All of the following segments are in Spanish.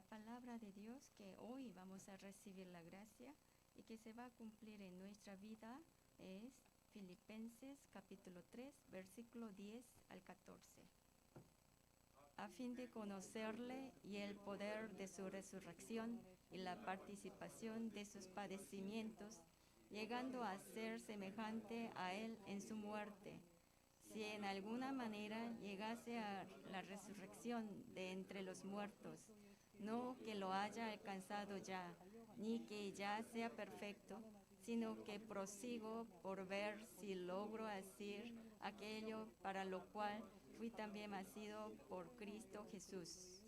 La palabra de Dios que hoy vamos a recibir la gracia y que se va a cumplir en nuestra vida es Filipenses capítulo 3, versículo 10 al 14. A fin de conocerle y el poder de su resurrección y la participación de sus padecimientos, llegando a ser semejante a él en su muerte, si en alguna manera llegase a la resurrección de entre los muertos, no que lo haya alcanzado ya, ni que ya sea perfecto, sino que prosigo por ver si logro hacer aquello para lo cual fui también nacido por Cristo Jesús.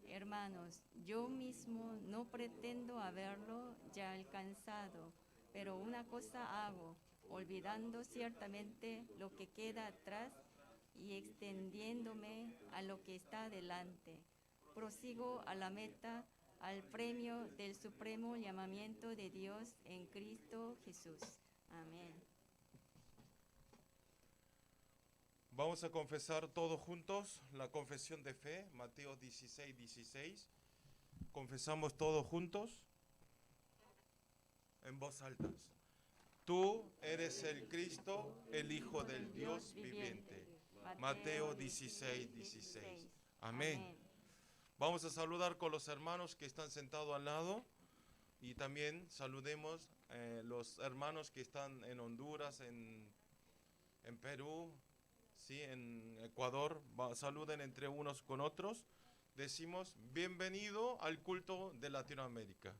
Hermanos, yo mismo no pretendo haberlo ya alcanzado, pero una cosa hago, olvidando ciertamente lo que queda atrás y extendiéndome a lo que está delante. Prosigo a la meta, al premio del supremo llamamiento de Dios en Cristo Jesús. Amén. Vamos a confesar todos juntos la confesión de fe, Mateo 16, 16. Confesamos todos juntos en voz alta. Tú eres el Cristo, el Hijo del Dios viviente. Mateo 16, 16. Amén. Vamos a saludar con los hermanos que están sentados al lado y también saludemos los hermanos que están en Honduras, en Perú, ¿sí? En Ecuador. Saluden entre unos con otros. Decimos, bienvenido al culto de Latinoamérica.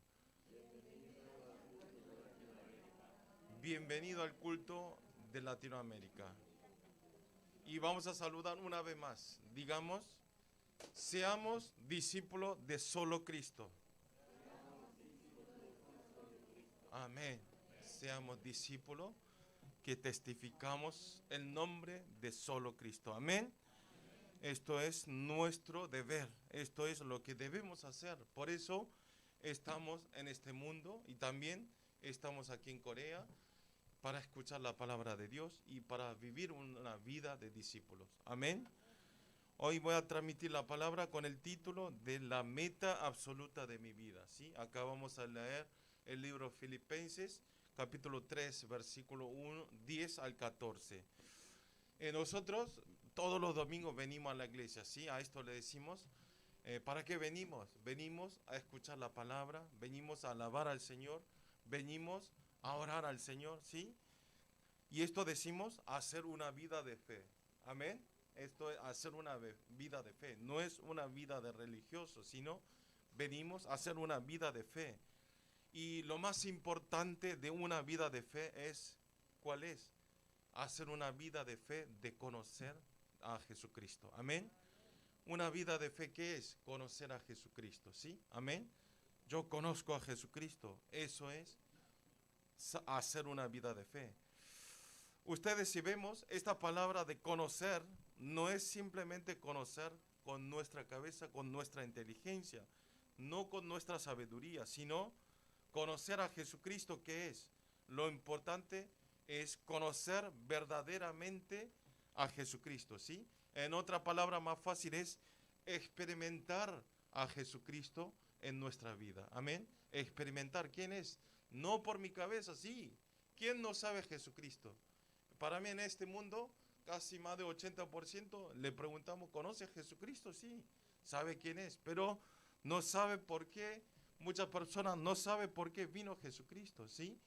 Bienvenido al culto de Latinoamérica. Y vamos a saludar una vez más. Digamos, seamos discípulos de solo Cristo. Amén. Seamos discípulos que testificamos el nombre de solo Cristo. Amén. Esto es nuestro deber. Esto es lo que debemos hacer. Por eso estamos en este mundo y también estamos aquí en Corea para escuchar la palabra de Dios y para vivir una vida de discípulos. Amén. Hoy voy a transmitir la palabra con el título de la meta absoluta de mi vida. ¿Sí? Acá vamos a leer el libro Filipenses, capítulo 3, versículo 1, 10 al 14. Nosotros todos los domingos venimos a la iglesia, ¿sí? A esto le decimos, ¿para qué venimos? Venimos a escuchar la palabra, venimos a alabar al Señor, venimos a orar al Señor, ¿sí? Y esto decimos, hacer una vida de fe. Amén. Esto es hacer una vida de fe. No es una vida de religioso, sino venimos a hacer una vida de fe. Y lo más importante de una vida de fe es, ¿cuál es? Hacer una vida de fe de conocer a Jesucristo. Amén. Una vida de fe, ¿qué es? Conocer a Jesucristo, ¿sí? Amén. Yo conozco a Jesucristo. Eso es hacer una vida de fe. Ustedes, si vemos, esta palabra de conocer no es simplemente conocer con nuestra cabeza, con nuestra inteligencia, no con nuestra sabiduría, sino conocer a Jesucristo, ¿qué es? Lo importante es conocer verdaderamente a Jesucristo, ¿sí? En otra palabra más fácil es experimentar a Jesucristo en nuestra vida. Amén. Experimentar quién es. No por mi cabeza, sí. ¿Quién no sabe Jesucristo? Para mí en este mundo, casi más de 80% le preguntamos, ¿conoce a Jesucristo? Sí, sabe quién es, pero no sabe por qué. Muchas personas no saben por qué vino Jesucristo, ¿sí?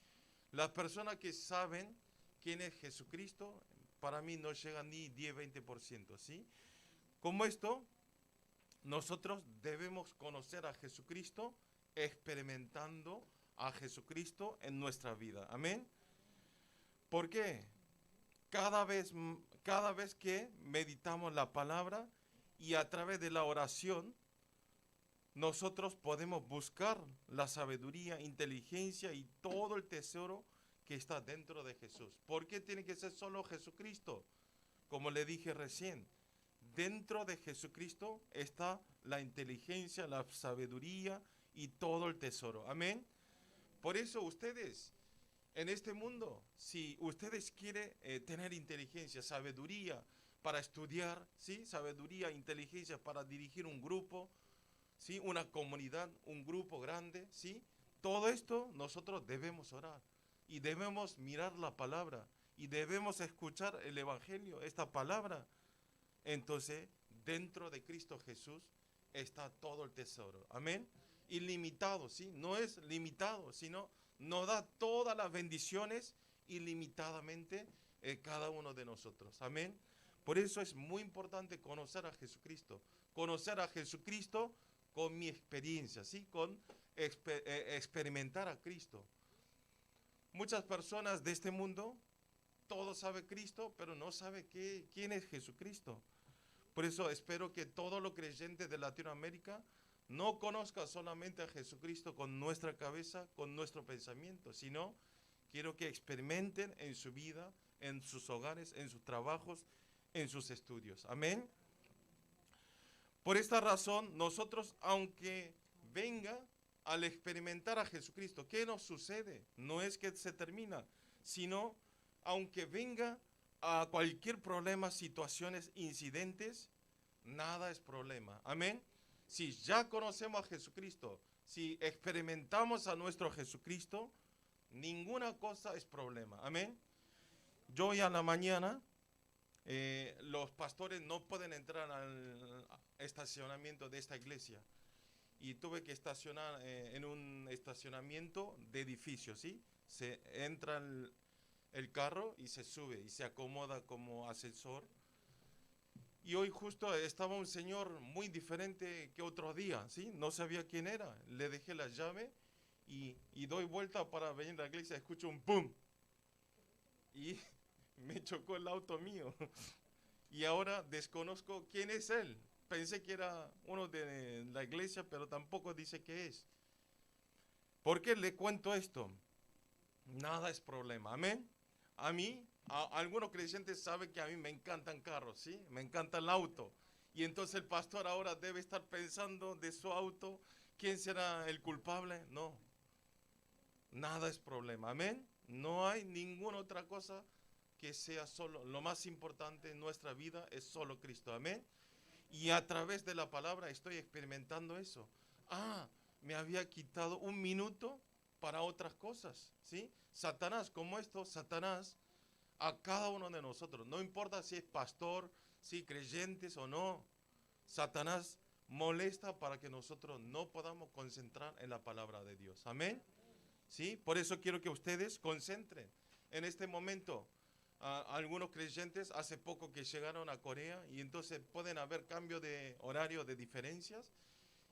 Las personas que saben quién es Jesucristo, para mí no llegan ni 10-20%, ¿sí? Como esto, nosotros debemos conocer a Jesucristo experimentando a Jesucristo en nuestra vida. Amén. ¿Por qué? Cada vez que meditamos la palabra y a través de la oración, nosotros podemos buscar la sabiduría, inteligencia y todo el tesoro que está dentro de Jesús. ¿Por qué tiene que ser solo Jesucristo? Como le dije recién, dentro de Jesucristo está la inteligencia, la sabiduría y todo el tesoro. Amén. Por eso ustedes, en este mundo, si ustedes quieren tener inteligencia, sabiduría para estudiar, ¿sí? Sabiduría, inteligencia para dirigir un grupo, ¿sí? Una comunidad, un grupo grande, ¿sí? Todo esto nosotros debemos orar y debemos mirar la palabra y debemos escuchar el Evangelio, esta palabra. Entonces, dentro de Cristo Jesús está todo el tesoro. Amén. Ilimitado, ¿sí? No es limitado, sino nos da todas las bendiciones ilimitadamente cada uno de nosotros. Amén. Por eso es muy importante conocer a Jesucristo. Conocer a Jesucristo con mi experiencia, ¿sí? Con experimentar a Cristo. Muchas personas de este mundo, todos saben Cristo, pero no saben quién es Jesucristo. Por eso espero que todos los creyentes de Latinoamérica no conozcan solamente a Jesucristo con nuestra cabeza, con nuestro pensamiento, sino quiero que experimenten en su vida, en sus hogares, en sus trabajos, en sus estudios. Amén. Por esta razón, nosotros, aunque venga al experimentar a Jesucristo, ¿qué nos sucede? No es que se termina, sino aunque venga a cualquier problema, situaciones, incidentes, nada es problema. Amén. Si ya conocemos a Jesucristo, si experimentamos a nuestro Jesucristo, ninguna cosa es problema. Amén. Yo hoy a la mañana, los pastores no pueden entrar al estacionamiento de esta iglesia y tuve que estacionar en un estacionamiento de edificio, ¿sí? Se entra el carro y se sube y se acomoda como ascensor. Y hoy justo estaba un señor muy diferente que otro día, ¿sí? No sabía quién era. Le dejé la llave y doy vuelta para venir a la iglesia, escucho un pum. Y me chocó el auto mío. Y ahora desconozco quién es él. Pensé que era uno de la iglesia, pero tampoco dice qué es. ¿Por qué le cuento esto? Nada es problema, amén. A mí, algunos creyentes saben que a mí me encantan carros, ¿sí? Me encanta el auto. Y entonces el pastor ahora debe estar pensando de su auto, ¿quién será el culpable? No, nada es problema, amén. No hay ninguna otra cosa que sea solo. Lo más importante en nuestra vida es solo Cristo, amén. Y a través de la palabra estoy experimentando eso. Me había quitado un minuto para otras cosas, ¿sí? Satanás, como esto, Satanás a cada uno de nosotros, no importa si es pastor, si creyentes o no, Satanás molesta para que nosotros no podamos concentrar en la palabra de Dios. Amén. ¿Sí? Por eso quiero que ustedes concentren en este momento. Algunos creyentes hace poco que llegaron a Corea y entonces pueden haber cambio de horario, de diferencias,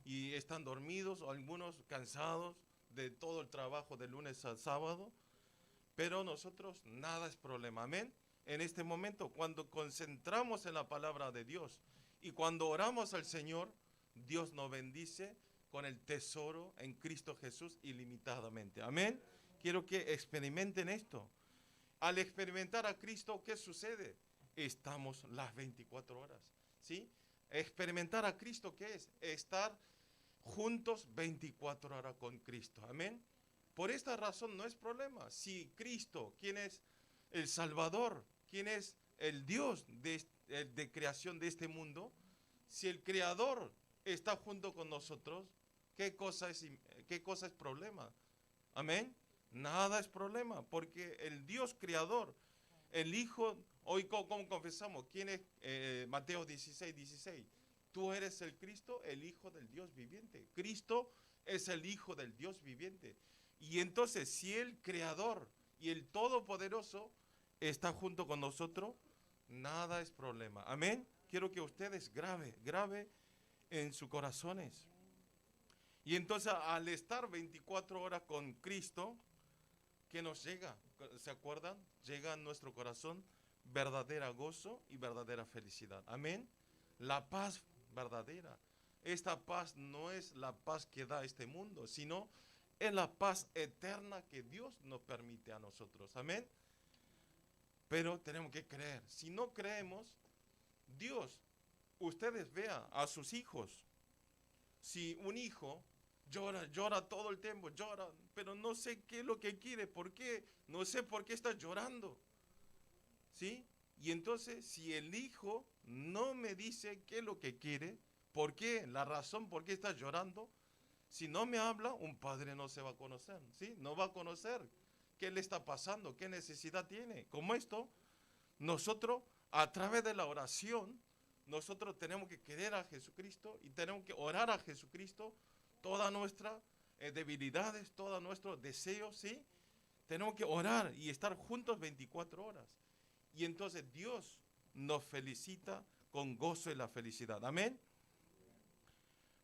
y están dormidos o algunos cansados de todo el trabajo de lunes a sábado, pero nosotros nada es problema, amén. En este momento, cuando concentramos en la palabra de Dios y cuando oramos al Señor, Dios nos bendice con el tesoro en Cristo Jesús ilimitadamente, amén. Quiero que experimenten esto. Al experimentar a Cristo, ¿qué sucede? Estamos las 24 horas, ¿sí? Experimentar a Cristo, ¿qué es? Estar juntos 24 horas con Cristo, amén. Por esta razón no es problema. Si Cristo, ¿quién es el Salvador? ¿Quién es el Dios de creación de este mundo? Si el Creador está junto con nosotros, ¿qué cosa es problema? Amén. Nada es problema, porque el Dios creador, el Hijo, hoy como confesamos, ¿quién es? Mateo 16:16. Tú eres el Cristo, el Hijo del Dios viviente. Cristo es el Hijo del Dios viviente. Y entonces, si el Creador y el Todopoderoso está junto con nosotros, nada es problema. Amén. Quiero que ustedes grabe en sus corazones. Y entonces, al estar 24 horas con Cristo, ¿qué nos llega? ¿Se acuerdan? Llega a nuestro corazón verdadera gozo y verdadera felicidad. Amén. La paz verdadera. Esta paz no es la paz que da este mundo, sino es la paz eterna que Dios nos permite a nosotros. Amén. Pero tenemos que creer. Si no creemos, Dios, ustedes vean a sus hijos. Si un hijo llora todo el tiempo, llora, pero no sé qué es lo que quiere, ¿por qué? No sé por qué está llorando, ¿sí? Y entonces, si el hijo no me dice qué es lo que quiere, ¿Por qué? La razón por qué estás llorando. Si no me habla, un padre no se va a conocer, ¿sí? No va a conocer qué le está pasando, qué necesidad tiene. Como esto, nosotros, a través de la oración, nosotros tenemos que querer a Jesucristo y tenemos que orar a Jesucristo todas nuestras debilidades, todos nuestros deseos, ¿sí? Tenemos que orar y estar juntos 24 horas. Y entonces Dios nos felicita con gozo y la felicidad. Amén.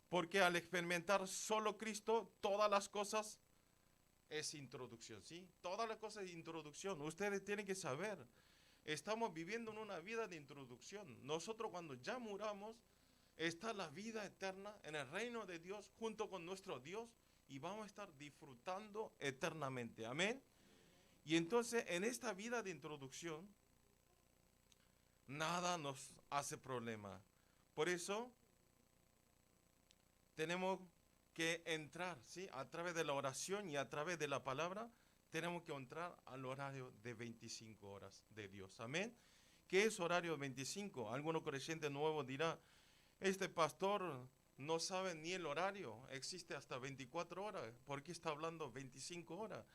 Porque al experimentar solo Cristo, todas las cosas es introducción, ¿sí? Todas las cosas es introducción. Ustedes tienen que saber, estamos viviendo en una vida de introducción. Nosotros cuando ya muramos, está la vida eterna en el reino de Dios junto con nuestro Dios y vamos a estar disfrutando eternamente. Amén. Y entonces en esta vida de introducción, nada nos hace problema. Por eso tenemos que entrar, ¿sí? A través de la oración y a través de la palabra, tenemos que entrar al horario de 25 horas de Dios. Amén. ¿Qué es horario 25? Algunos creyentes nuevos dirán, este pastor no sabe ni el horario, existe hasta 24 horas. ¿Por qué está hablando 25 horas?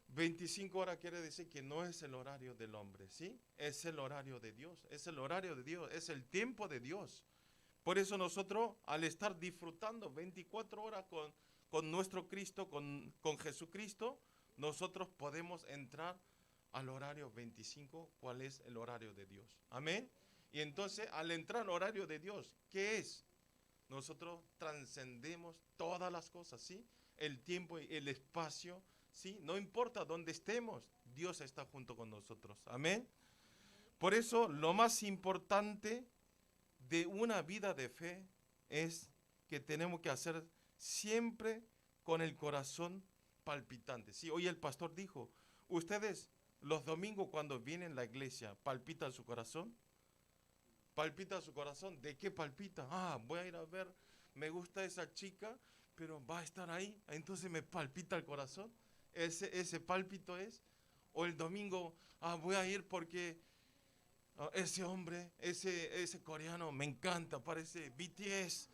25 horas quiere decir que no es el horario del hombre, ¿sí? Es el horario de Dios, es el horario de Dios, es el tiempo de Dios. Por eso nosotros, al estar disfrutando 24 horas con nuestro Cristo, con Jesucristo, nosotros podemos entrar al horario 25, ¿cuál es el horario de Dios? Amén. Y entonces, al entrar al horario de Dios, ¿qué es? Nosotros trascendemos todas las cosas, ¿sí? El tiempo y el espacio, ¿sí? No importa dónde estemos, Dios está junto con nosotros. Amén. Por eso, lo más importante de una vida de fe es que tenemos que hacer siempre con el corazón palpitante. Sí, hoy el pastor dijo, ustedes los domingos cuando vienen a la iglesia, ¿palpita su corazón? ¿Palpita su corazón? ¿De qué palpita? Ah, voy a ir a ver, me gusta esa chica, pero va a estar ahí, entonces me palpita el corazón. Ese pálpito es. O el domingo, voy a ir porque ese hombre, ese coreano me encanta, parece BTS,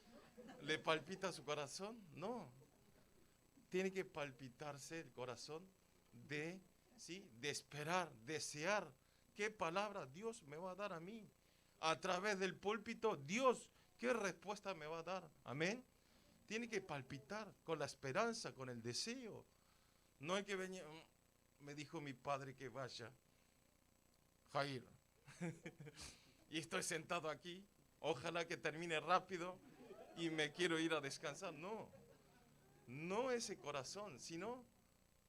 ¿le palpita su corazón? No, tiene que palpitarse el corazón ¿sí? De esperar, desear qué palabra Dios me va a dar a mí. A través del púlpito, Dios, ¿qué respuesta me va a dar? Amén. Tiene que palpitar con la esperanza, con el deseo. No hay que venir, me dijo mi padre que vaya, Jair. Y estoy sentado aquí, ojalá que termine rápido y me quiero ir a descansar. No, no ese corazón, sino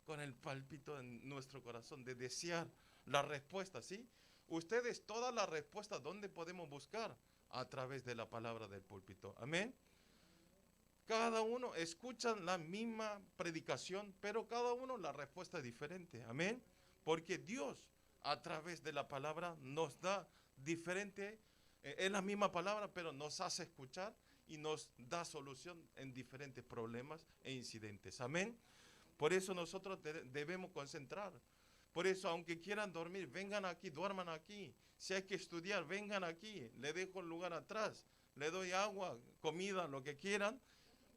con el pálpito en nuestro corazón de desear la respuesta, ¿sí? Ustedes, todas las respuestas, ¿dónde podemos buscar? A través de la palabra del púlpito. Amén. Cada uno escucha la misma predicación, pero cada uno la respuesta es diferente. Amén. Porque Dios, a través de la palabra, nos da diferente, es la misma palabra, pero nos hace escuchar y nos da solución en diferentes problemas e incidentes. Amén. Por eso nosotros debemos concentrar. Por eso, aunque quieran dormir, vengan aquí, duerman aquí. Si hay que estudiar, vengan aquí. Le dejo el lugar atrás. Le doy agua, comida, lo que quieran.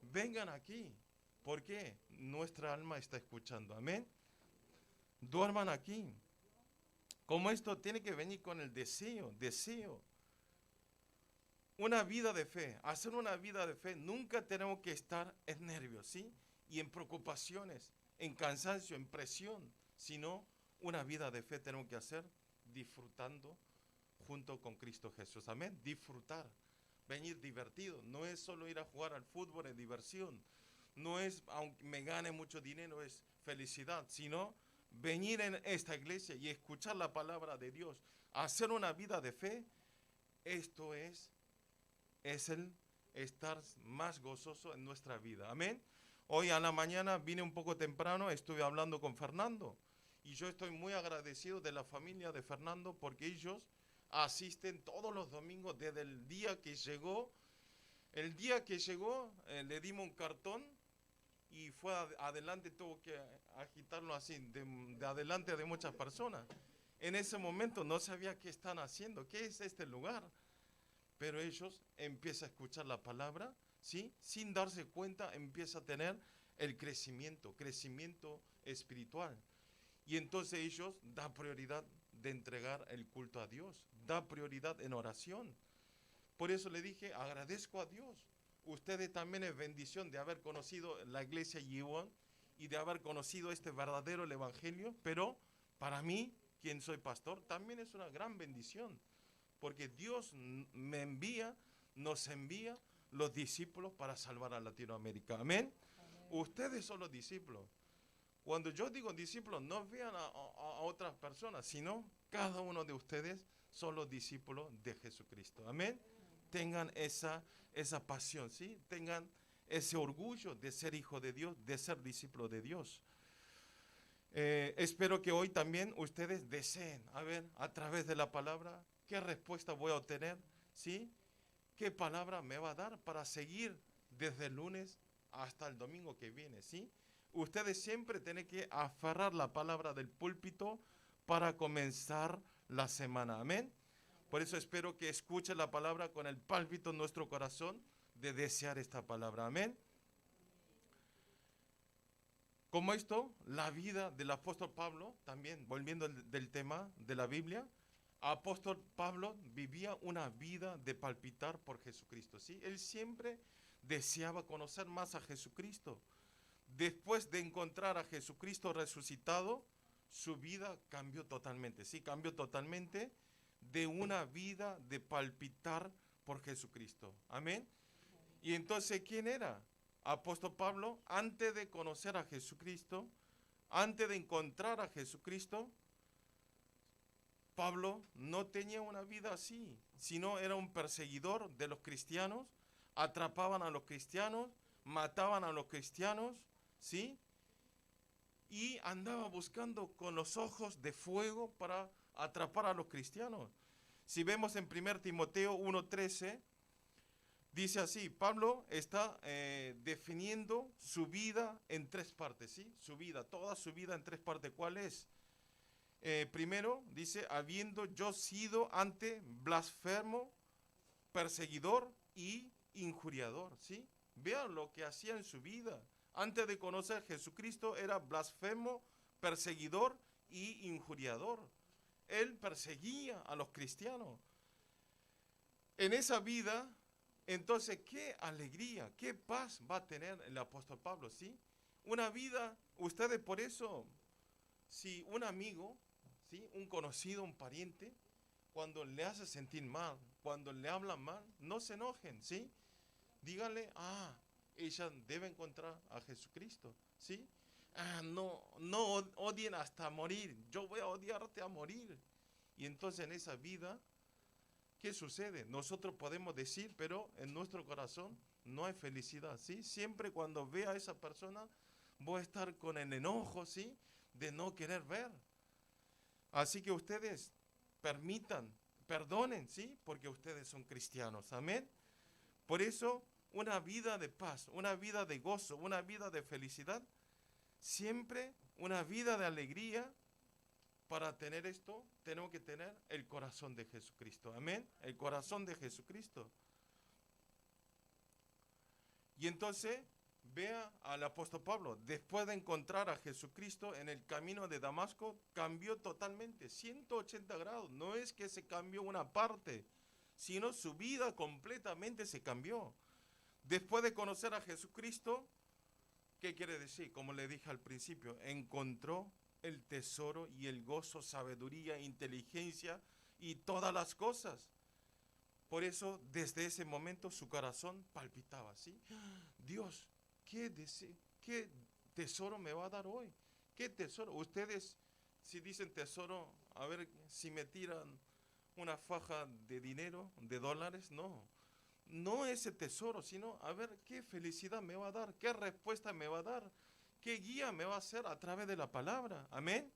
Vengan aquí. ¿Por qué? Nuestra alma está escuchando. Amén. Duerman aquí. Como esto tiene que venir con el deseo. Una vida de fe. Hacer una vida de fe, nunca tenemos que estar en nervios, ¿sí? Y en preocupaciones, en cansancio, en presión, sino una vida de fe tenemos que hacer disfrutando junto con Cristo Jesús. Amén. Disfrutar, venir divertido. No es solo ir a jugar al fútbol, es diversión. No es, aunque me gane mucho dinero, es felicidad, sino venir en esta iglesia y escuchar la palabra de Dios, hacer una vida de fe. Esto es el estar más gozoso en nuestra vida. Amén. Hoy a la mañana vine un poco temprano, estuve hablando con Fernando y yo estoy muy agradecido de la familia de Fernando porque ellos asisten todos los domingos desde el día que llegó. El día que llegó le dimos un cartón y fue adelante, tuvo que agitarlo así, de adelante de muchas personas. En ese momento no sabía qué están haciendo, qué es este lugar. pero ellos empiezan a escuchar la palabra, ¿sí? Sin darse cuenta empieza a tener el crecimiento espiritual. Y entonces ellos dan prioridad de entregar el culto a Dios, da prioridad en oración. Por eso le dije, agradezco a Dios. Ustedes también es bendición de haber conocido la iglesia Yiwon y de haber conocido este verdadero el evangelio, pero para mí, quien soy pastor, también es una gran bendición, porque Dios nos envía los discípulos para salvar a Latinoamérica. Amén. Ustedes son los discípulos. Cuando yo digo discípulos, no vean a otras personas, sino cada uno de ustedes son los discípulos de Jesucristo. Amén. Tengan esa pasión, ¿sí? Tengan ese orgullo de ser hijo de Dios, de ser discípulo de Dios. Espero que hoy también ustedes deseen, a ver, a través de la palabra, qué respuesta voy a obtener, ¿sí? ¿Qué palabra me va a dar para seguir desde el lunes hasta el domingo que viene, ¿sí? Ustedes siempre tienen que aferrar la palabra del púlpito para comenzar la semana. Amén. Por eso espero que escuchen la palabra con el pálpito en nuestro corazón de desear esta palabra. Amén. Como esto, la vida del apóstol Pablo, también volviendo del tema de la Biblia, apóstol Pablo vivía una vida de palpitar por Jesucristo, ¿sí? Él siempre deseaba conocer más a Jesucristo. Después de encontrar a Jesucristo resucitado, su vida cambió totalmente, ¿sí? Cambió totalmente de una vida de palpitar por Jesucristo. Amén. Y entonces, ¿quién era? Apóstol Pablo, antes de conocer a Jesucristo, antes de encontrar a Jesucristo, Pablo no tenía una vida así, sino era un perseguidor de los cristianos, atrapaban a los cristianos, mataban a los cristianos, ¿sí? Y andaba buscando con los ojos de fuego para atrapar a los cristianos. Si vemos en 1 Timoteo 1:13, dice así, Pablo está definiendo su vida en tres partes, ¿sí? Su vida, toda su vida en tres partes. ¿Cuál es? Primero, dice, habiendo yo sido antes blasfemo, perseguidor y injuriador, ¿sí? Vean lo que hacía en su vida. Antes de conocer a Jesucristo era blasfemo, perseguidor y injuriador. Él perseguía a los cristianos. En esa vida, entonces, qué alegría, qué paz va a tener el apóstol Pablo, ¿sí? Una vida, ustedes por eso, si un amigo, ¿sí? Un conocido, un pariente, cuando le hace sentir mal, cuando le hablan mal, no se enojen, ¿sí? Díganle, ella debe encontrar a Jesucristo, ¿sí? No odien hasta morir, yo voy a odiarte a morir. Y entonces en esa vida, ¿qué sucede? Nosotros podemos decir, pero en nuestro corazón no hay felicidad, ¿sí? Siempre cuando vea a esa persona, voy a estar con el enojo, ¿sí? De no querer ver. Así que ustedes perdonen, ¿sí? Porque ustedes son cristianos, amén. Por eso, una vida de paz, una vida de gozo, una vida de felicidad, siempre una vida de alegría. Para tener esto, tenemos que tener el corazón de Jesucristo. Amén. El corazón de Jesucristo. Y entonces, vea al apóstol Pablo, después de encontrar a Jesucristo en el camino de Damasco, cambió totalmente, 180 grados. No es que se cambió una parte, sino su vida completamente se cambió. Después de conocer a Jesucristo, ¿qué quiere decir? Como le dije al principio, encontró el tesoro y el gozo, sabiduría, inteligencia y todas las cosas. Por eso, desde ese momento, su corazón palpitaba, ¿sí? Dios, ¿qué tesoro me va a dar hoy? ¿Qué tesoro? Ustedes, si dicen tesoro, a ver si me tiran una faja de dinero, de dólares, no. No ese tesoro, sino a ver qué felicidad me va a dar, qué respuesta me va a dar, qué guía me va a hacer a través de la palabra. Amén.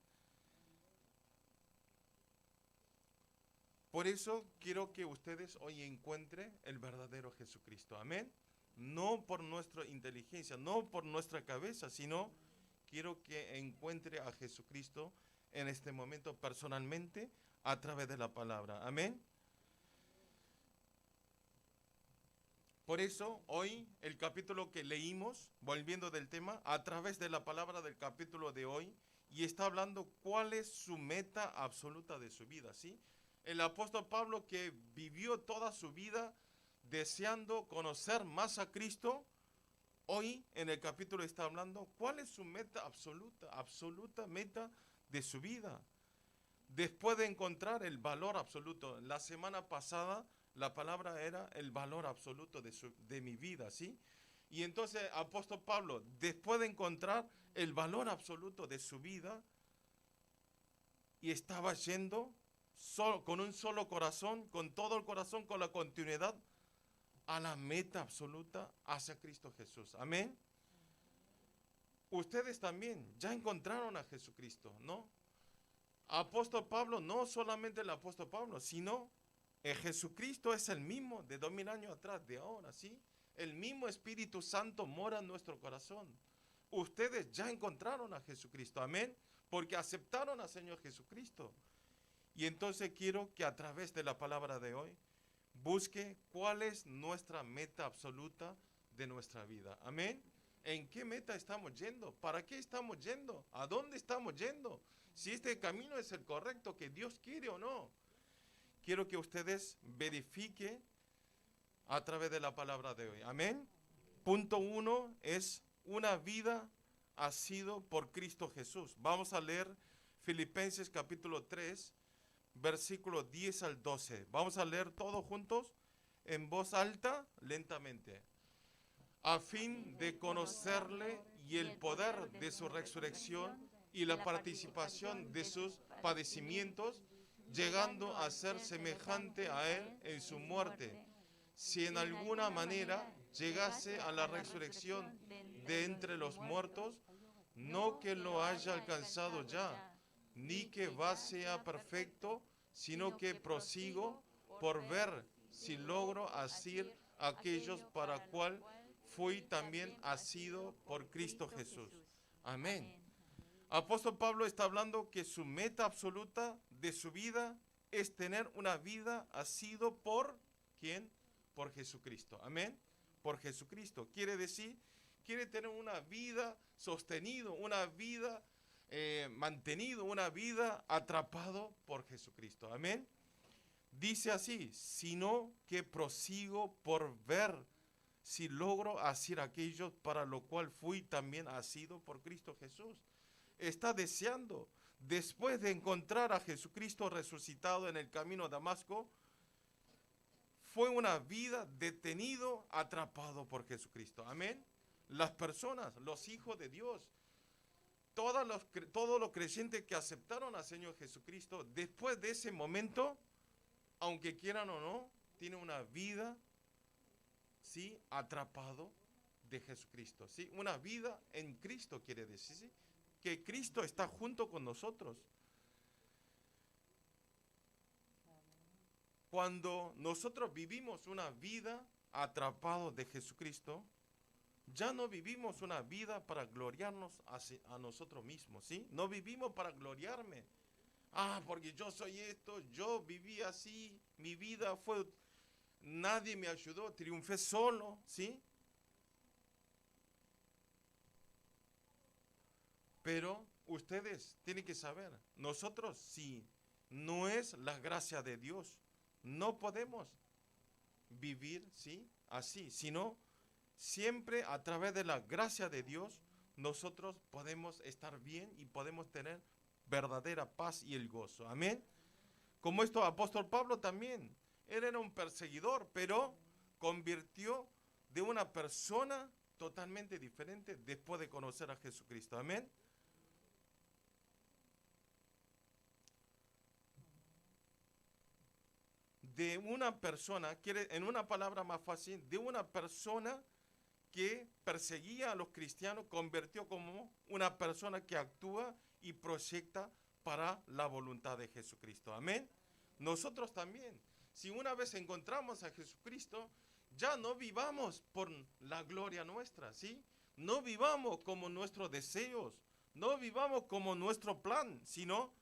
Por eso quiero que ustedes hoy encuentren el verdadero Jesucristo. Amén. No por nuestra inteligencia, no por nuestra cabeza, sino quiero que encuentre a Jesucristo en este momento personalmente a través de la palabra. Amén. Por eso, hoy, el capítulo que leímos, volviendo del tema, a través de la palabra del capítulo de hoy, y está hablando cuál es su meta absoluta de su vida, ¿sí? El apóstol Pablo, que vivió toda su vida deseando conocer más a Cristo, hoy en el capítulo está hablando cuál es su meta absoluta meta de su vida. Después de encontrar el valor absoluto, la semana pasada la palabra era el valor absoluto de mi vida, ¿sí? Y entonces, apóstol Pablo, después de encontrar el valor absoluto de su vida, y estaba yendo con un solo corazón, con todo el corazón, con la continuidad, a la meta absoluta hacia Cristo Jesús. Amén. Ustedes también ya encontraron a Jesucristo, ¿no? Apóstol Pablo, no solamente el apóstol Pablo, sino Jesucristo es el mismo de 2000 años atrás, de ahora, ¿sí? El mismo Espíritu Santo mora en nuestro corazón. Ustedes ya encontraron a Jesucristo, amén, porque aceptaron al Señor Jesucristo. Y entonces quiero que a través de la palabra de hoy busque cuál es nuestra meta absoluta de nuestra vida, amén. ¿En qué meta estamos yendo? ¿Para qué estamos yendo? ¿A dónde estamos yendo? Si este camino es el correcto que Dios quiere o no. Quiero que ustedes verifiquen a través de la palabra de hoy. Amén. Punto 1 es una vida ha sido por Cristo Jesús. Vamos a leer Filipenses capítulo 3, versículos 10 al 12. Vamos a leer todos juntos en voz alta, lentamente. A fin de conocerle y el poder de su resurrección y la participación de sus padecimientos, llegando a ser semejante a él en su muerte, si en alguna manera llegase a la resurrección de entre los muertos, no que lo haya alcanzado ya, ni que va sea perfecto, sino que prosigo por ver si logro asir aquellos para cual fui también asido por Cristo Jesús. Amén. Apóstol Pablo está hablando que su meta absoluta de su vida es tener una vida asido por ¿quién? Por Jesucristo. Amén. Por Jesucristo. Quiere decir, quiere tener una vida sostenido, una vida mantenido, una vida atrapado por Jesucristo. Amén. Dice así, sino que prosigo por ver si logro hacer aquello para lo cual fui también asido por Cristo Jesús. Está deseando, después de encontrar a Jesucristo resucitado en el camino a Damasco, fue una vida detenido, atrapado por Jesucristo. Amén. Las personas, los hijos de Dios, todos los creyentes que aceptaron al Señor Jesucristo, después de ese momento, aunque quieran o no, tienen una vida, ¿sí?, atrapado de Jesucristo, ¿sí? Una vida en Cristo quiere decir, ¿sí?, que Cristo está junto con nosotros. Cuando nosotros vivimos una vida atrapados de Jesucristo, ya no vivimos una vida para gloriarnos a nosotros mismos, ¿sí? No vivimos para gloriarme. Ah, porque yo soy esto, yo viví así, mi vida fue, nadie me ayudó, triunfé solo, ¿sí? Pero ustedes tienen que saber, nosotros si no es la gracia de Dios, no podemos vivir, ¿sí?, así, sino siempre a través de la gracia de Dios nosotros podemos estar bien y podemos tener verdadera paz y el gozo. Amén. Como esto apóstol Pablo también, él era un perseguidor, pero convirtió de una persona totalmente diferente después de conocer a Jesucristo. Amén. De una persona, en una palabra más fácil, de una persona que perseguía a los cristianos, convirtió como una persona que actúa y proyecta para la voluntad de Jesucristo. Amén. Nosotros también, si una vez encontramos a Jesucristo, ya no vivamos por la gloria nuestra, ¿sí? No vivamos como nuestros deseos, no vivamos como nuestro plan, sino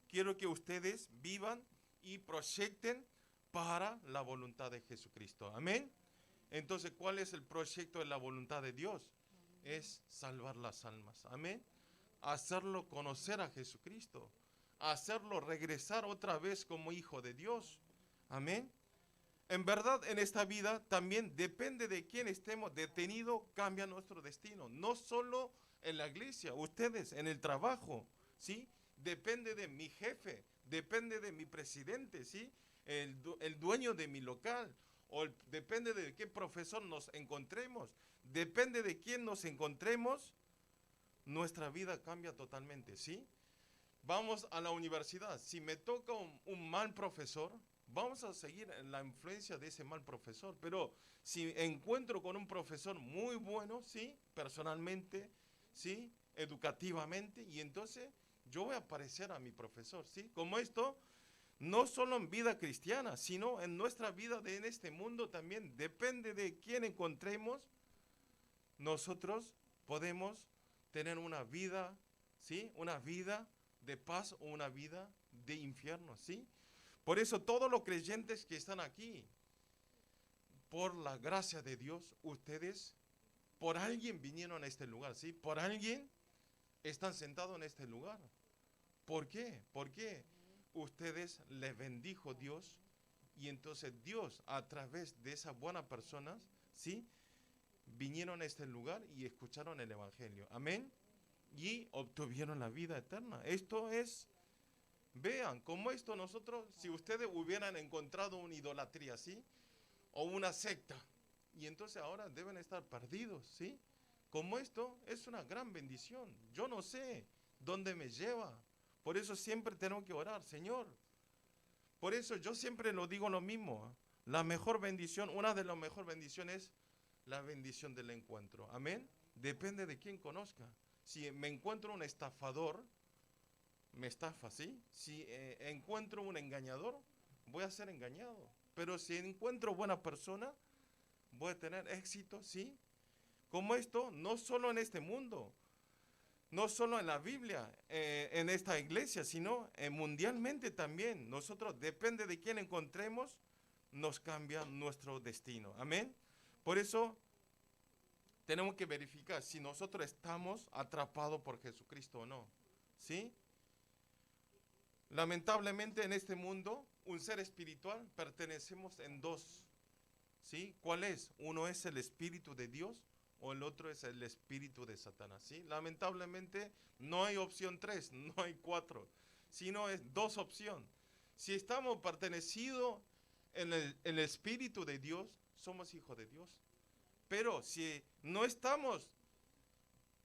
quiero que ustedes vivan y proyecten para la voluntad de Jesucristo. Amén. Entonces, ¿cuál es el proyecto de la voluntad de Dios? Es salvar las almas. Amén. Hacerlo conocer a Jesucristo. Hacerlo regresar otra vez como hijo de Dios. Amén. En verdad, en esta vida también depende de quién estemos detenidos, cambia nuestro destino. No solo en la iglesia, ustedes en el trabajo, ¿sí? Depende de mi jefe, depende de mi presidente, ¿sí? El dueño de mi local, depende de qué profesor nos encontremos, depende de quién nos encontremos, nuestra vida cambia totalmente, ¿sí? Vamos a la universidad, si me toca un mal profesor, vamos a seguir en la influencia de ese mal profesor. Pero si encuentro con un profesor muy bueno, ¿sí? Personalmente, ¿sí? Educativamente, y entonces yo voy a parecer a mi profesor, ¿sí? Como esto, no solo en vida cristiana, sino en nuestra vida en este mundo también. Depende de quién encontremos, nosotros podemos tener una vida, ¿sí? Una vida de paz o una vida de infierno, ¿sí? Por eso todos los creyentes que están aquí, por la gracia de Dios, ustedes, por alguien vinieron a este lugar, ¿sí? Por alguien están sentados en este lugar. ¿Por qué? Porque ustedes les bendijo Dios y entonces Dios a través de esas buenas personas, ¿sí? Vinieron a este lugar y escucharon el Evangelio. Amén. Y obtuvieron la vida eterna. Esto es... Vean, como esto nosotros, si ustedes hubieran encontrado una idolatría, ¿sí? O una secta, y entonces ahora deben estar perdidos, ¿sí? Como esto es una gran bendición. Yo no sé dónde me lleva. Por eso siempre tengo que orar, Señor. Por eso yo siempre lo digo lo mismo. La mejor bendición, una de las mejores bendiciones es la bendición del encuentro. Amén. Depende de quién conozca. Si me encuentro un estafador, me estafa, ¿sí? Si encuentro un engañador, voy a ser engañado. Pero si encuentro buena persona, voy a tener éxito, ¿sí? Como esto, no solo en este mundo, no solo en la Biblia, en esta iglesia, sino mundialmente también. Nosotros, depende de quién encontremos, nos cambia nuestro destino. Amén. Por eso, tenemos que verificar si nosotros estamos atrapados por Jesucristo o no, ¿sí? Lamentablemente en este mundo, un ser espiritual, pertenecemos en dos, ¿sí? ¿Cuál es? Uno es el Espíritu de Dios o el otro es el Espíritu de Satanás, ¿sí? Lamentablemente no hay opción 3, no hay 4, sino es dos opciones. Si estamos pertenecidos en el Espíritu de Dios, somos hijos de Dios. Pero si no estamos,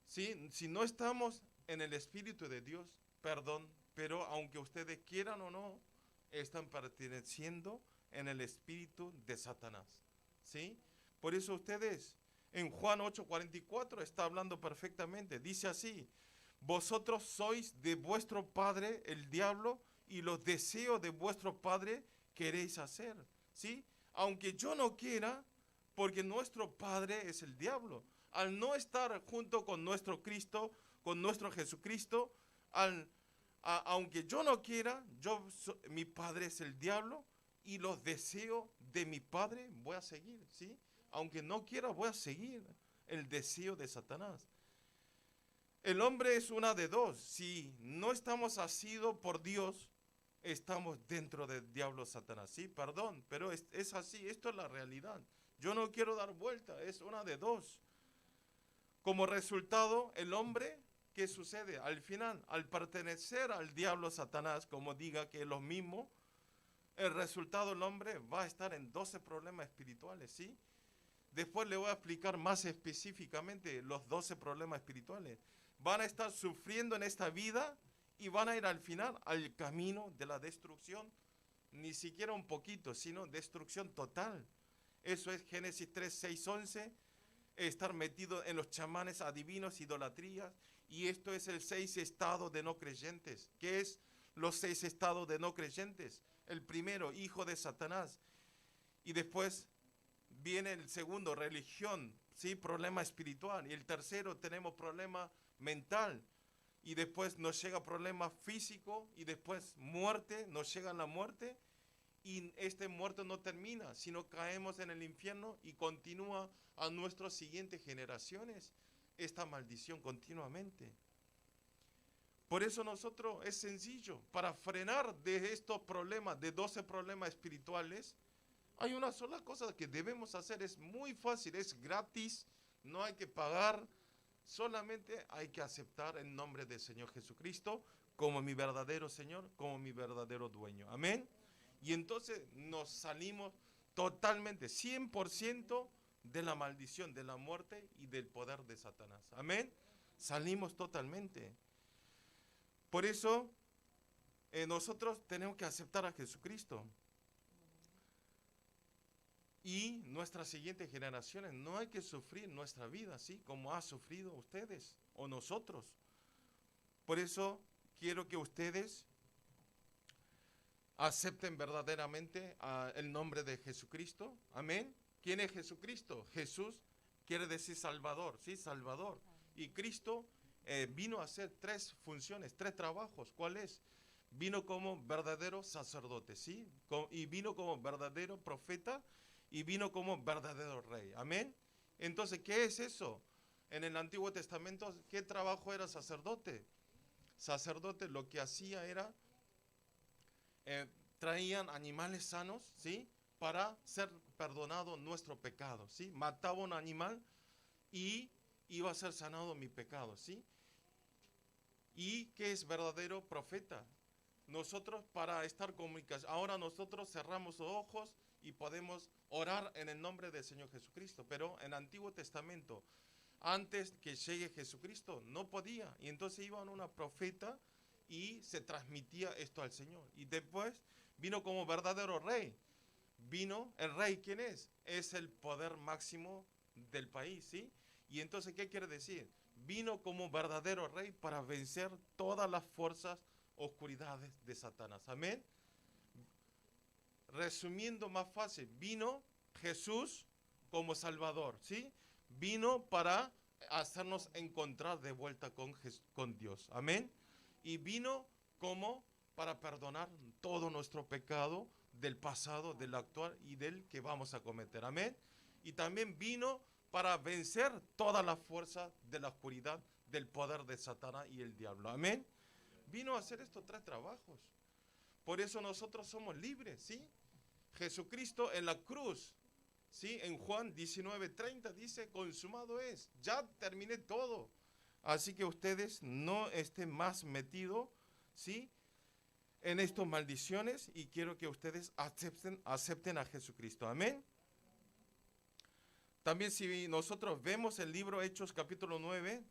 ¿sí? Si no estamos en el Espíritu de Dios, perdón, pero aunque ustedes quieran o no, están perteneciendo en el espíritu de Satanás, ¿sí? Por eso ustedes, en Juan 8:44 está hablando perfectamente, dice así: vosotros sois de vuestro padre el diablo y los deseos de vuestro padre queréis hacer, ¿sí? Aunque yo no quiera, porque nuestro padre es el diablo. Al no estar junto con nuestro Cristo, con nuestro Jesucristo, aunque yo no quiera, mi padre es el diablo y los deseos de mi padre voy a seguir, ¿sí? Aunque no quiera, voy a seguir el deseo de Satanás. El hombre es una de dos. Si no estamos asidos por Dios, estamos dentro del diablo Satanás, ¿sí? Perdón, pero es así, esto es la realidad. Yo no quiero dar vuelta, es una de dos. Como resultado, el hombre... ¿Qué sucede? Al final, al pertenecer al diablo Satanás, como diga que es lo mismo, el resultado del hombre va a estar en 12 problemas espirituales, ¿sí? Después le voy a explicar más específicamente los 12 problemas espirituales. Van a estar sufriendo en esta vida y van a ir al final al camino de la destrucción, ni siquiera un poquito, sino destrucción total. Eso es Génesis 3, 6, 11, estar metido en los chamanes, adivinos, idolatrías. Y esto es el 6 estados de no creyentes. ¿Qué es los 6 estados de no creyentes? El primero, hijo de Satanás. Y después viene el segundo, religión, ¿sí? Problema espiritual. Y el tercero, tenemos problema mental. Y después nos llega problema físico. Y después muerte, nos llega la muerte. y este muerto no termina, sino caemos en el infierno y continúa a nuestras siguientes generaciones esta maldición continuamente. Por eso nosotros es sencillo, para frenar de estos problemas, de 12 problemas espirituales, hay una sola cosa que debemos hacer, es muy fácil, es gratis, no hay que pagar, solamente hay que aceptar el nombre del Señor Jesucristo como mi verdadero Señor, como mi verdadero dueño. Amén. Y entonces nos salimos totalmente, 100% de la maldición, de la muerte y del poder de Satanás. Amén. Salimos totalmente. Por eso nosotros tenemos que aceptar a Jesucristo. Y nuestras siguientes generaciones no hay que sufrir nuestra vida, ¿sí? Como ha sufrido ustedes o nosotros. Por eso quiero que ustedes acepten verdaderamente el nombre de Jesucristo. Amén. ¿Quién es Jesucristo? Jesús quiere decir Salvador, ¿sí? Salvador. Y Cristo vino a hacer 3 funciones, 3 trabajos. ¿Cuál es? Vino como verdadero sacerdote, ¿sí? Y vino como verdadero profeta y vino como verdadero rey. Amén. Entonces, ¿qué es eso? En el Antiguo Testamento, ¿qué trabajo era sacerdote? Sacerdote lo que hacía era traían animales sanos, ¿sí? Para ser perdonado nuestro pecado, ¿sí? Mataba un animal y iba a ser sanado mi pecado, ¿sí? ¿Y qué es verdadero profeta? Nosotros para estar comunicación, ahora nosotros cerramos los ojos y podemos orar en el nombre del Señor Jesucristo, pero en el Antiguo Testamento, antes que llegue Jesucristo, no podía, y entonces iban a una profeta y se transmitía esto al Señor. Y después vino como verdadero rey. Vino el rey, ¿quién es? Es el poder máximo del país, ¿sí? Y entonces, ¿qué quiere decir? Vino como verdadero rey para vencer todas las fuerzas, oscuridades de Satanás. Amén. Resumiendo más fácil, vino Jesús como Salvador, ¿sí? Vino para hacernos encontrar de vuelta con Dios. Amén. Y vino como para perdonar todo nuestro pecado del pasado, del actual y del que vamos a cometer. Amén. Y también vino para vencer toda la fuerza de la oscuridad, del poder de Satanás y el diablo. Amén. Vino a hacer estos 3 trabajos. Por eso nosotros somos libres, ¿sí? Jesucristo en la cruz, ¿sí? En Juan 19:30 dice, consumado es, ya terminé todo. Así que ustedes no estén más metidos, ¿sí? En estas maldiciones, y quiero que ustedes acepten a Jesucristo. Amén. También si nosotros vemos el libro Hechos capítulo 9,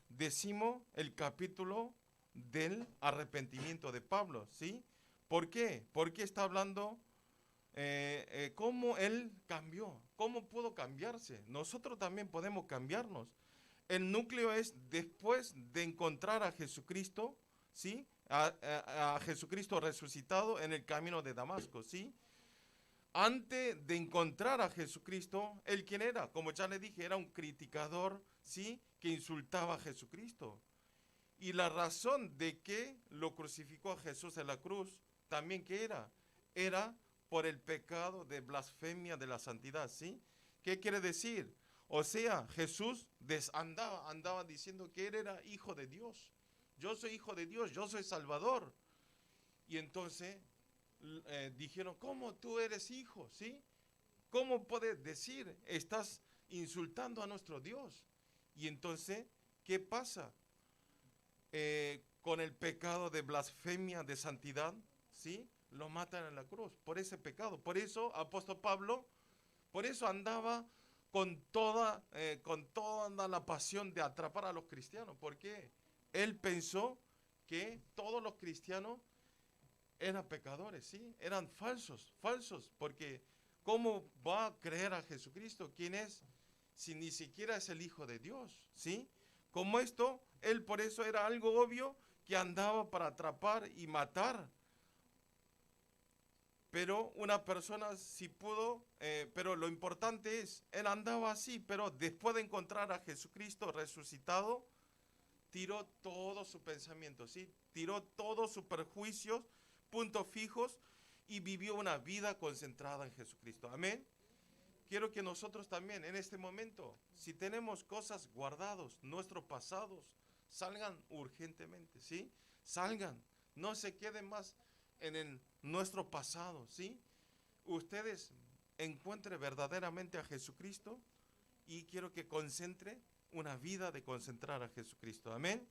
decimos el capítulo del arrepentimiento de Pablo, ¿sí? ¿Por qué? Porque está hablando cómo él cambió, cómo pudo cambiarse. Nosotros también podemos cambiarnos. El núcleo es después de encontrar a Jesucristo, ¿sí? A Jesucristo resucitado en el camino de Damasco, ¿sí? Antes de encontrar a Jesucristo, ¿él quién era? Como ya le dije, era un criticador, ¿sí? Que insultaba a Jesucristo. Y la razón de que lo crucificó a Jesús en la cruz, también ¿qué era? Era por el pecado de blasfemia de la santidad, ¿sí? ¿Qué quiere decir? O sea, Jesús andaba diciendo que él era hijo de Dios. Yo soy hijo de Dios, yo soy Salvador. Y entonces dijeron, ¿cómo tú eres hijo? ¿Sí? ¿Cómo puedes decir? Estás insultando a nuestro Dios. Y entonces, ¿qué pasa? Con el pecado de blasfemia de santidad, ¿sí? Lo matan en la cruz por ese pecado. Por eso, apóstol Pablo, por eso andaba con toda la pasión de atrapar a los cristianos. ¿Por qué? Él pensó que todos los cristianos eran pecadores, ¿sí? Eran falsos, porque ¿cómo va a creer a Jesucristo? ¿Quién es? Si ni siquiera es el Hijo de Dios, ¿sí? Como esto, él por eso era algo obvio que andaba para atrapar y matar. Pero una persona sí pudo, pero lo importante es, él andaba así, pero después de encontrar a Jesucristo resucitado, tiró todo su pensamiento, ¿sí? Tiró todos sus perjuicios, puntos fijos, y vivió una vida concentrada en Jesucristo. Amén. Quiero que nosotros también en este momento, si tenemos cosas guardadas, nuestros pasados, salgan urgentemente, ¿sí? Salgan, no se queden más en nuestro pasado, ¿sí? Ustedes encuentren verdaderamente a Jesucristo y quiero que concentre una vida de concentrar a Jesucristo. Amén.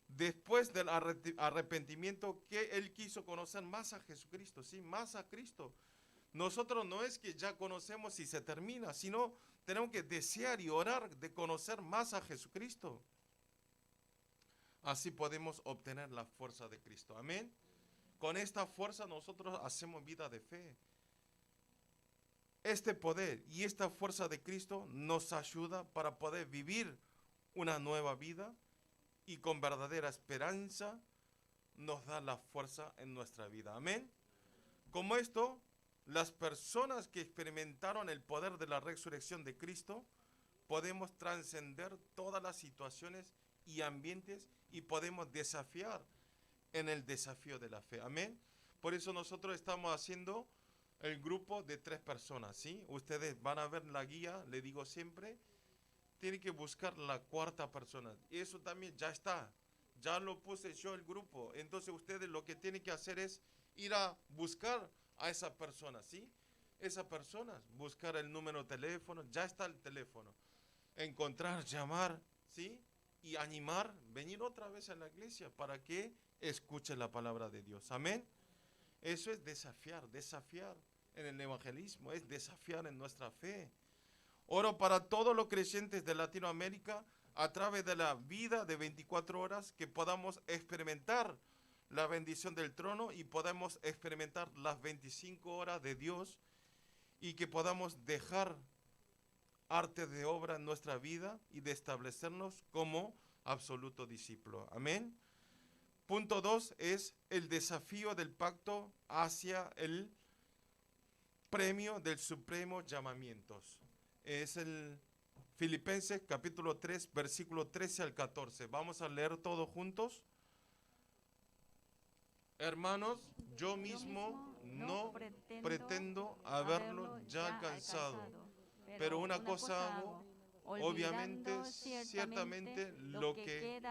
Después del arrepentimiento, que Él quiso conocer más a Jesucristo, ¿sí? Más a Cristo. Nosotros no es que ya conocemos y se termina, sino tenemos que desear y orar de conocer más a Jesucristo. Así podemos obtener la fuerza de Cristo. Amén. Con esta fuerza nosotros hacemos vida de fe. Este poder y esta fuerza de Cristo nos ayuda para poder vivir una nueva vida y con verdadera esperanza nos da la fuerza en nuestra vida. Amén. Como esto, las personas que experimentaron el poder de la resurrección de Cristo, podemos trascender todas las situaciones y ambientes y podemos desafiar en el desafío de la fe. Amén. Por eso nosotros estamos haciendo el grupo de 3 personas, ¿sí? Ustedes van a ver la guía, le digo siempre, tienen que buscar la 4ª persona. Y eso también ya está, ya lo puse yo el grupo. Entonces ustedes lo que tienen que hacer es ir a buscar a esa persona, ¿sí? Esa persona, buscar el número de teléfono, ya está el teléfono. Encontrar, llamar, ¿sí? Y animar, venir otra vez a la iglesia para que escuche la palabra de Dios. Amén. Eso es desafiar en el evangelismo, es desafiar en nuestra fe. Oro para todos los creyentes de Latinoamérica a través de la vida de 24 horas que podamos experimentar la bendición del trono y podamos experimentar las 25 horas de Dios y que podamos dejar arte de obra en nuestra vida y de establecernos como absoluto discípulo. Amén. Punto 2 es el desafío del pacto hacia el premio del supremo llamamiento. Es el Filipenses capítulo 3, versículo 13 al 14. Vamos a leer todos juntos. Hermanos, yo mismo no pretendo haberlo ya alcanzado, pero una cosa hago, obviamente, ciertamente lo que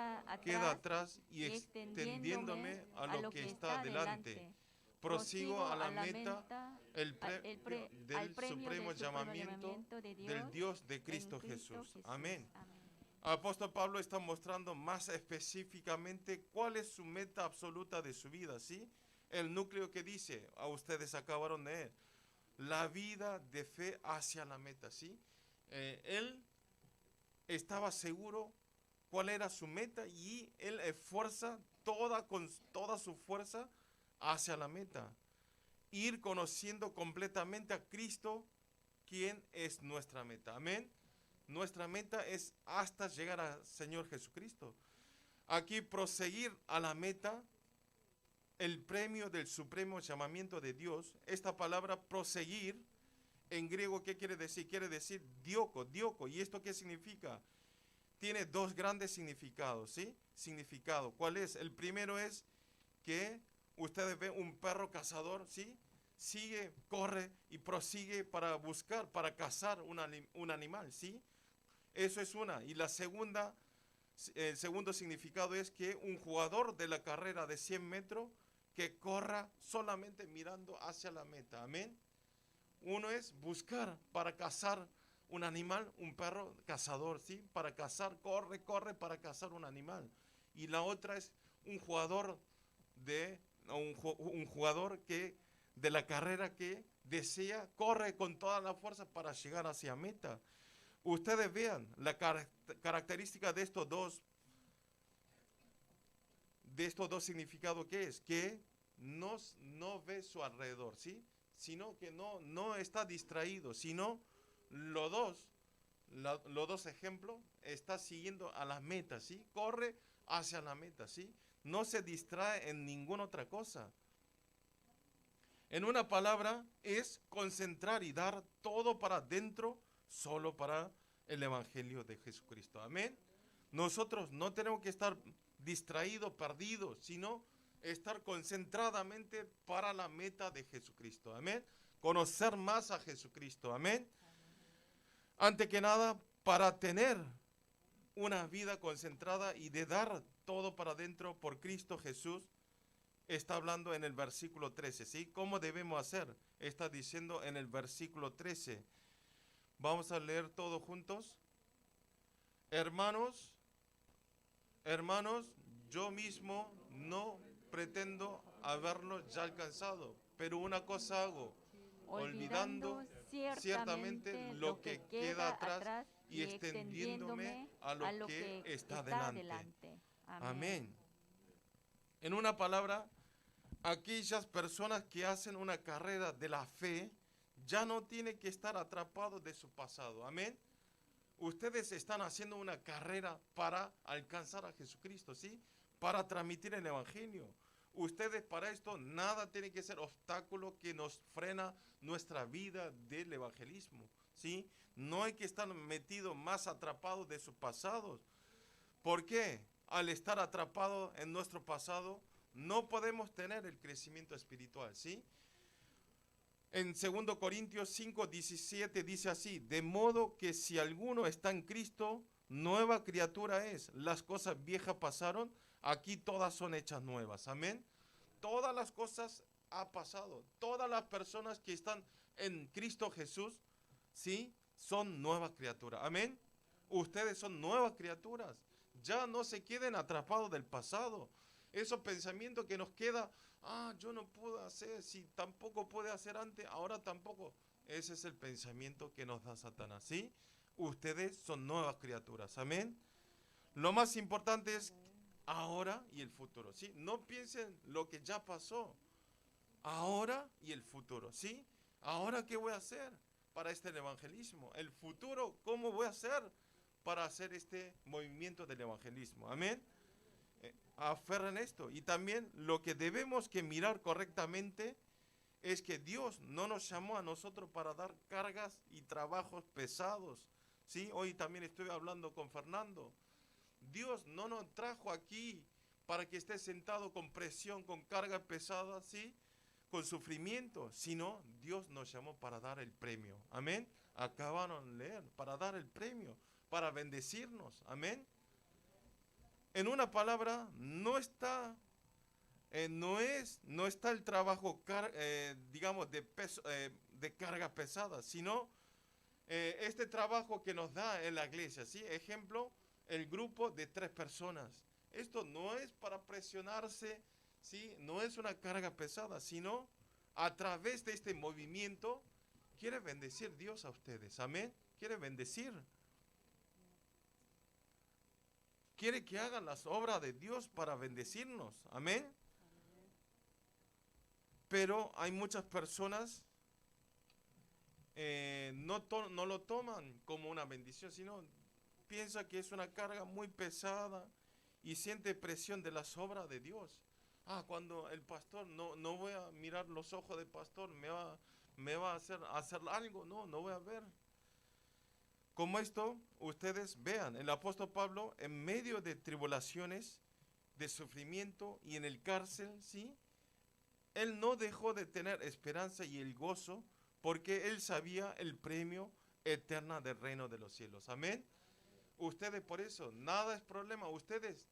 queda atrás y extendiéndome a lo que está delante. Prosigo a la meta del supremo llamamiento del Dios de Cristo Jesús. Amén. Apóstol Pablo está mostrando más específicamente cuál es su meta absoluta de su vida, ¿sí? El núcleo que dice, a ustedes acabaron de leer, la vida de fe hacia la meta, ¿sí? Él estaba seguro cuál era su meta y él esfuerza con toda su fuerza hacia la meta. Ir conociendo completamente a Cristo, quien es nuestra meta. Amén. Nuestra meta es hasta llegar al Señor Jesucristo. Aquí proseguir a la meta, el premio del supremo llamamiento de Dios. Esta palabra proseguir, en griego, ¿qué quiere decir? Quiere decir dioko. ¿Y esto qué significa? Tiene 2 grandes significados, ¿sí? Significado. ¿Cuál es? El primero es que ustedes ven un perro cazador, ¿sí? Sigue, corre y prosigue para buscar, para cazar un animal, ¿sí? Eso es una. Y el segundo significado es que un jugador de la carrera de 100 metros que corra solamente mirando hacia la meta. Amén. Uno es buscar para cazar un animal, un perro cazador, ¿sí? Para cazar, corre para cazar un animal. Y la otra es un jugador que de la carrera que desea, corre con toda la fuerza para llegar hacia meta. Ustedes vean la característica de estos dos significados, que es que no ve su alrededor, ¿sí? Sino que no está distraído, sino los dos ejemplos, está siguiendo a la meta, ¿sí? Corre hacia la meta, ¿sí? No se distrae en ninguna otra cosa. En una palabra, es concentrar y dar todo para adentro, solo para el Evangelio de Jesucristo. Amén. Nosotros no tenemos que estar distraídos, perdidos, sino estar concentradamente para la meta de Jesucristo. Amén. Conocer más a Jesucristo. Amén. Antes que nada, para tener una vida concentrada y de dar todo para adentro por Cristo Jesús, está hablando en el versículo 13, ¿sí? ¿Cómo debemos hacer? Está diciendo en el versículo 13. Vamos a leer todos juntos. Hermanos, yo mismo no pretendo haberlo ya alcanzado, pero una cosa hago, olvidando ciertamente lo que queda atrás y extendiéndome a lo que está delante. Amén. En una palabra, aquellas personas que hacen una carrera de la fe ya no tienen que estar atrapados de su pasado. Amén. Ustedes están haciendo una carrera para alcanzar a Jesucristo, ¿sí? Para transmitir el Evangelio. Ustedes para esto nada tiene que ser obstáculo que nos frena nuestra vida del evangelismo, ¿sí? No hay que estar metidos más atrapados de sus pasados. ¿Por qué? Al estar atrapados en nuestro pasado no podemos tener el crecimiento espiritual, ¿sí? En 2 Corintios 5:17 dice así: de modo que si alguno está en Cristo, nueva criatura es. Las cosas viejas pasaron, aquí todas son hechas nuevas. Amén. Todas las cosas han pasado. Todas las personas que están en Cristo Jesús, ¿sí? Son nuevas criaturas. Amén. Ustedes son nuevas criaturas. Ya no se queden atrapados del pasado. Esos pensamientos que nos queda, yo no puedo hacer, si tampoco pude hacer antes, ahora tampoco. Ese es el pensamiento que nos da Satanás, ¿sí? Ustedes son nuevas criaturas, amén. Lo más importante es ahora y el futuro, ¿sí? No piensen lo que ya pasó, ahora y el futuro, ¿sí? Ahora, ¿qué voy a hacer para este evangelismo? El futuro, ¿cómo voy a hacer para hacer este movimiento del evangelismo? Amén. Aferren esto. Y también lo que debemos que mirar correctamente es que Dios no nos llamó a nosotros para dar cargas y trabajos pesados, ¿sí? Hoy también estoy hablando con Fernando. Dios no nos trajo aquí para que esté sentado con presión, con carga pesada, ¿sí? Con sufrimiento, sino Dios nos llamó para dar el premio. Amén. Acabaron de leer, para dar el premio, para bendecirnos. Amén. En una palabra, no está el trabajo, digamos, de carga pesada, sino este trabajo que nos da en la iglesia, ¿sí? Ejemplo, el grupo de 3 personas. Esto no es para presionarse, ¿sí? No es una carga pesada, sino a través de este movimiento quiere bendecir Dios a ustedes. Amén. Quiere bendecir. Quiere que hagan las obras de Dios para bendecirnos. Amén. Pero hay muchas personas no lo toman como una bendición, sino piensa que es una carga muy pesada y siente presión de las obras de Dios. Cuando el pastor, no voy a mirar los ojos del pastor, me va a hacer algo, no voy a ver. Como esto, ustedes vean, el apóstol Pablo, en medio de tribulaciones, de sufrimiento y en el cárcel, ¿sí? Él no dejó de tener esperanza y el gozo, porque él sabía el premio eterno del reino de los cielos. Amén. Ustedes por eso, nada es problema. Ustedes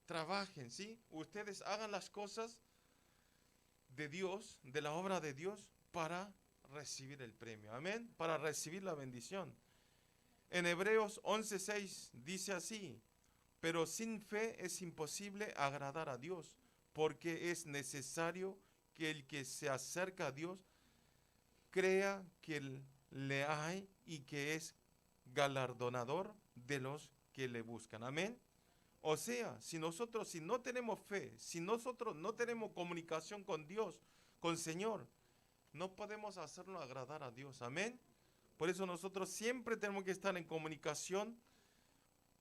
trabajen, ¿sí? Ustedes hagan las cosas de Dios, de la obra de Dios, para recibir el premio. Amén. Para recibir la bendición. En Hebreos 11:6 dice así: pero sin fe es imposible agradar a Dios, porque es necesario que el que se acerca a Dios crea que le hay y que es galardonador de los que le buscan. Amén. O sea, si nosotros no tenemos fe, si nosotros no tenemos comunicación con Dios, con el Señor, no podemos hacerlo agradar a Dios. Amén. Por eso nosotros siempre tenemos que estar en comunicación,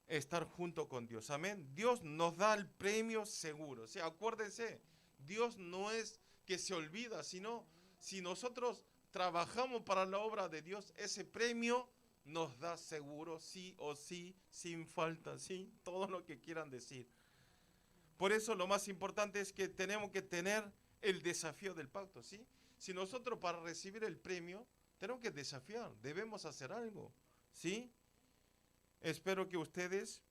estar junto con Dios. Amén. Dios nos da el premio seguro. O sea, acuérdense, Dios no es que se olvida, sino si nosotros trabajamos para la obra de Dios, ese premio nos da seguro, sí o sí, sin falta, sí, todo lo que quieran decir. Por eso lo más importante es que tenemos que tener el desafío del pacto, ¿sí? Si nosotros para recibir el premio tenemos que desafiar, debemos hacer algo, ¿sí? Espero que ustedes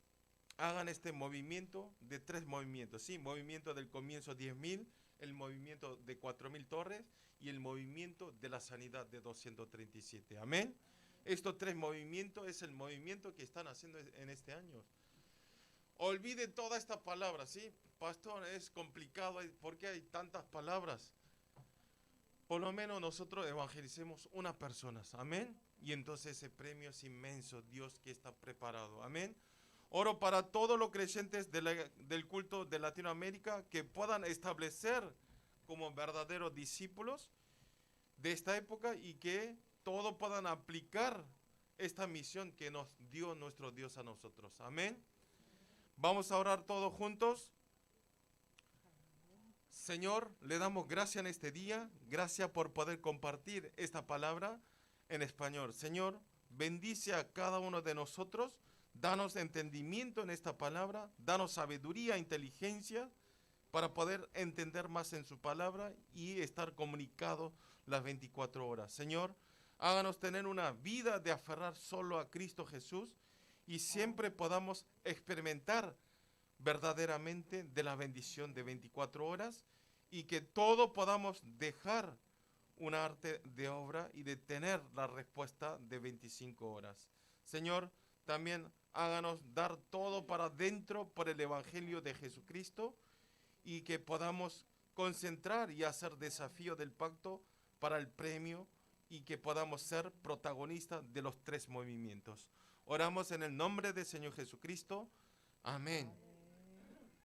hagan este movimiento de 3 movimientos, ¿sí? Movimiento del comienzo 10.000, el movimiento de 4.000 torres y el movimiento de la sanidad de 237. Amén. Estos 3 movimientos es el movimiento que están haciendo en este año. Olvide toda esta palabra, ¿sí? Pastor, es complicado, ¿por qué hay tantas palabras? Por lo menos nosotros evangelicemos una persona, amén. Y entonces ese premio es inmenso, Dios que está preparado, amén. Oro para todos los creyentes del culto de Latinoamérica que puedan establecer como verdaderos discípulos de esta época y que todos puedan aplicar esta misión que nos dio nuestro Dios a nosotros, amén. Vamos a orar todos juntos. Señor, le damos gracias en este día, gracias por poder compartir esta palabra en español. Señor, bendice a cada uno de nosotros, danos entendimiento en esta palabra, danos sabiduría, inteligencia, para poder entender más en su palabra y estar comunicados las 24 horas. Señor, háganos tener una vida de aferrar solo a Cristo Jesús y siempre podamos experimentar verdaderamente de la bendición de 24 horas y que todos podamos dejar un arte de obra y de tener la respuesta de 25 horas. Señor, también háganos dar todo para adentro por el Evangelio de Jesucristo y que podamos concentrar y hacer desafío del pacto para el premio y que podamos ser protagonistas de los 3 movimientos. Oramos en el nombre del Señor Jesucristo. Amén.